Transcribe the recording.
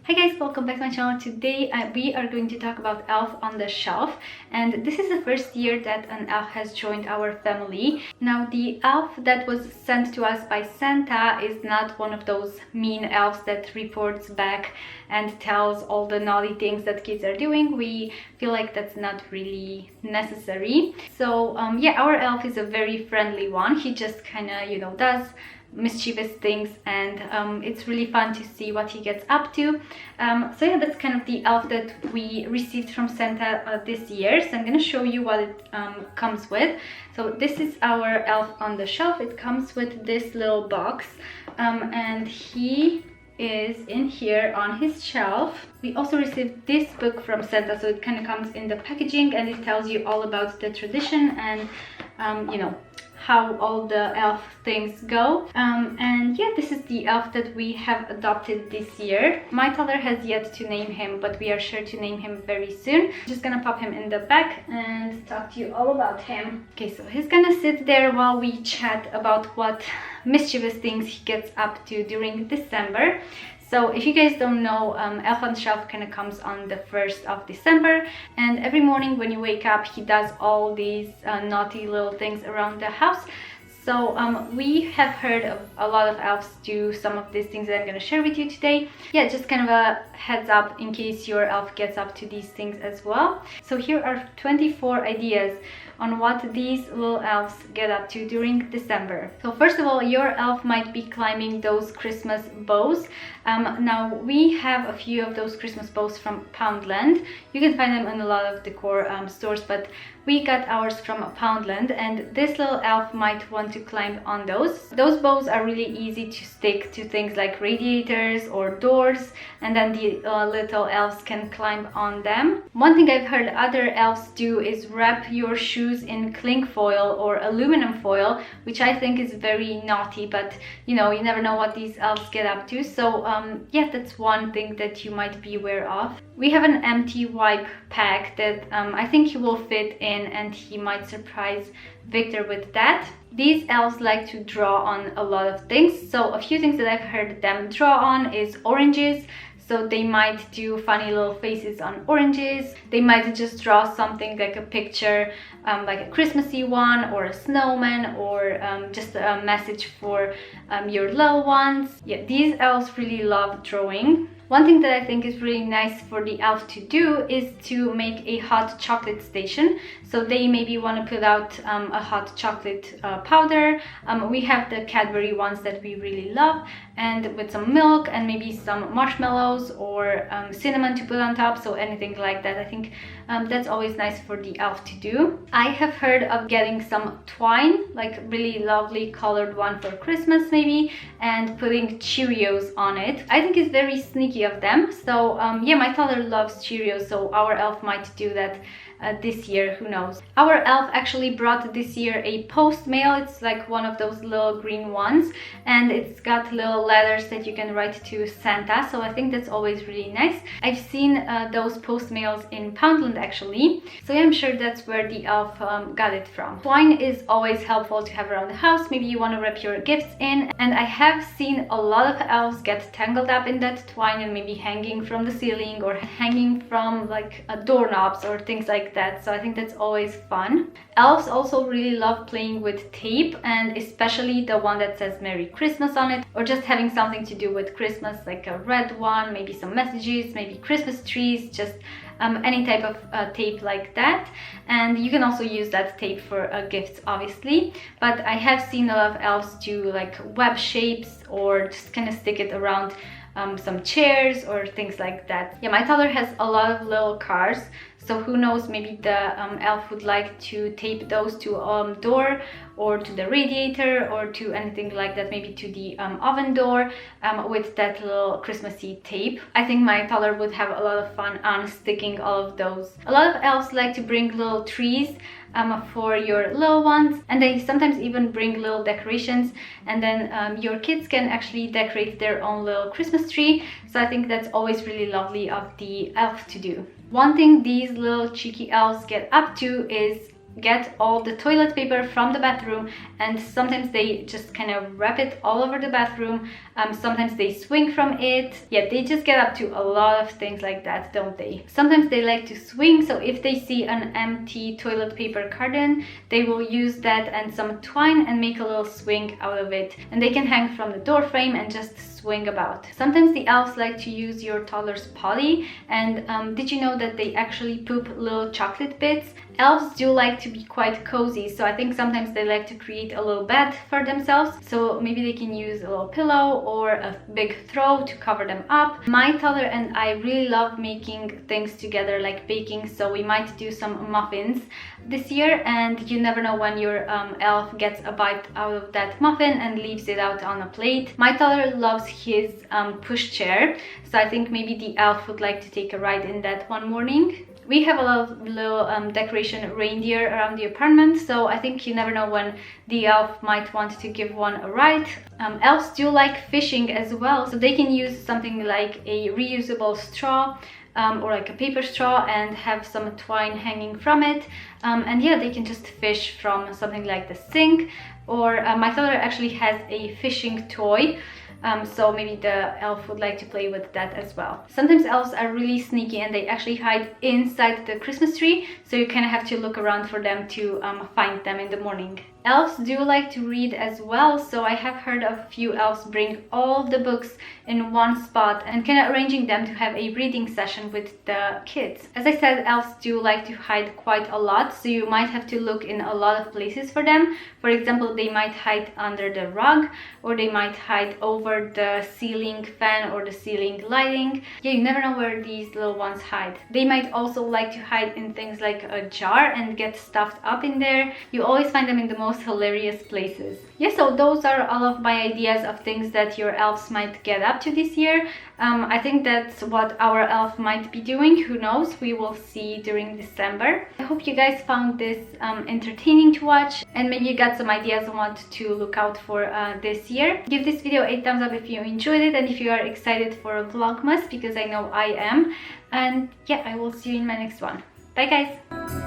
Hi guys, welcome back to my channel. Today we are going to talk about Elf on the Shelf, and this is the first year that an elf has joined our family. Now the elf that was sent to us by Santa is not one of those mean elves that reports back and tells all the naughty things that kids are doing. We feel like that's not really necessary. So yeah, our elf is a very friendly one. He just kind of, does mischievous things, and it's really fun to see what he gets up to. So yeah, that's kind of the elf that we received from Santa this year. So I'm gonna show you what it comes with. So this is our Elf on the Shelf. It comes with this little box, and he is in here on his shelf. We also received this book from Santa, so it kind of comes in the packaging, and it tells you all about the tradition and how all the elf things go. And yeah, this is the elf that we have adopted this year. My toddler has yet to name him, but we are sure to name him very soon. Just gonna pop him in the back and talk to you all about him. Okay, so he's gonna sit there while we chat about what mischievous things he gets up to during December. So if you guys don't know, Elf on the Shelf kind of comes on the 1st of December, and every morning when you wake up he does all these naughty little things around the house. So we have heard of a lot of elves do some of these things that I'm going to share with you today. Yeah, just kind of a heads up in case your elf gets up to these things as well. So here are 24 ideas on what these little elves get up to during December. So first of all, your elf might be climbing those Christmas bows. Now we have a few of those Christmas bows from Poundland. You can find them in a lot of decor stores, but we got ours from Poundland, and this little elf might want to climb on those. Those bows are really easy to stick to things like radiators or doors, and then the little elves can climb on them. One thing I've heard other elves do is wrap your shoes in cling foil or aluminum foil, which I think is very naughty, but you never know what these elves get up to. So yeah, that's one thing that you might be aware of. We have an empty wipe pack that I think he will fit in, and he might surprise Victor with that. These elves like to draw on a lot of things. So a few things that I've heard them draw on is oranges. So they might do funny little faces on oranges. They might just draw something like a picture, like a Christmassy one, or a snowman, or just a message for your little ones. Yeah, these elves really love drawing. One thing that I think is really nice for the elf to do is to make a hot chocolate station. So they maybe want to put out a hot chocolate powder. We have the Cadbury ones that we really love, and with some milk and maybe some marshmallows or cinnamon to put on top, so anything like that. I think that's always nice for the elf to do. I have heard of getting some twine, like really lovely colored one for Christmas maybe, and putting Cheerios on it. I think it's very sneaky of them. So yeah, my toddler loves Cheerios, so our elf might do that this year, who knows. Our elf actually brought this year a post mail. It's like one of those little green ones, and it's got little letters that you can write to Santa, so I think that's always really nice. I've seen those post mails in Poundland actually, so yeah, I'm sure that's where the elf got it from. Twine is always helpful to have around the house. Maybe you want to wrap your gifts in, and I have seen a lot of elves get tangled up in that twine and maybe hanging from the ceiling or hanging from like doorknobs or things like that. So I think that's always fun. Elves also really love playing with tape, and especially the one that says Merry Christmas on it, or just having something to do with Christmas, like a red one, maybe some messages, maybe Christmas trees, just any type of tape like that. And you can also use that tape for gifts, obviously, but I have seen a lot of elves do like web shapes, or just kind of stick it around some chairs or things like that. Yeah, my toddler has a lot of little cars, so who knows, maybe the elf would like to tape those to a door, or to the radiator, or to anything like that, maybe to the oven door, with that little Christmassy tape. I think my toddler would have a lot of fun on sticking all of those. A lot of elves like to bring little trees for your little ones, and they sometimes even bring little decorations, and then your kids can actually decorate their own little Christmas tree. So I think that's always really lovely of the elf to do. One thing these little cheeky elves get up to is get all the toilet paper from the bathroom, and sometimes they just kind of wrap it all over the bathroom. Sometimes they swing from it. Yeah, they just get up to a lot of things like that, don't they? Sometimes they like to swing, so if they see an empty toilet paper carton, they will use that and some twine and make a little swing out of it, and they can hang from the door frame and just swing about. Sometimes the elves like to use your toddler's potty, and did you know that they actually poop little chocolate bits? Elves do like to be quite cozy, so I think sometimes they like to create a little bed for themselves, so maybe they can use a little pillow or a big throw to cover them up. My toddler and I really love making things together, like baking, so we might do some muffins this year, and you never know when your elf gets a bite out of that muffin and leaves it out on a plate. My toddler loves his push chair, so I think maybe the elf would like to take a ride in that one morning. We have a little decoration reindeer around the apartment, so I think you never know when the elf might want to give one a ride. Elves do like fishing as well, so they can use something like a reusable straw or like a paper straw and have some twine hanging from it. And yeah, they can just fish from something like the sink, or my toddler actually has a fishing toy. So maybe the elf would like to play with that as well. Sometimes elves are really sneaky and they actually hide inside the Christmas tree, so you kind of have to look around for them to find them in the morning. Elves do like to read as well, so I have heard of a few elves bring all the books in one spot and kind of arranging them to have a reading session with the kids. As I said, elves do like to hide quite a lot, so you might have to look in a lot of places for them. For example, they might hide under the rug, or they might hide over the ceiling fan or the ceiling lighting. Yeah, you never know where these little ones hide. They might also like to hide in things like a jar and get stuffed up in there. You always find them in the most hilarious places. Yeah, so those are all of my ideas of things that your elves might get up to this year. I think that's what our elf might be doing. Who knows? We will see during December. I hope you guys found this entertaining to watch, and maybe you got some ideas on what to look out for this year. Give this video a thumbs up if you enjoyed it and if you are excited for Vlogmas, because I know I am. And yeah, I will see you in my next one. Bye guys!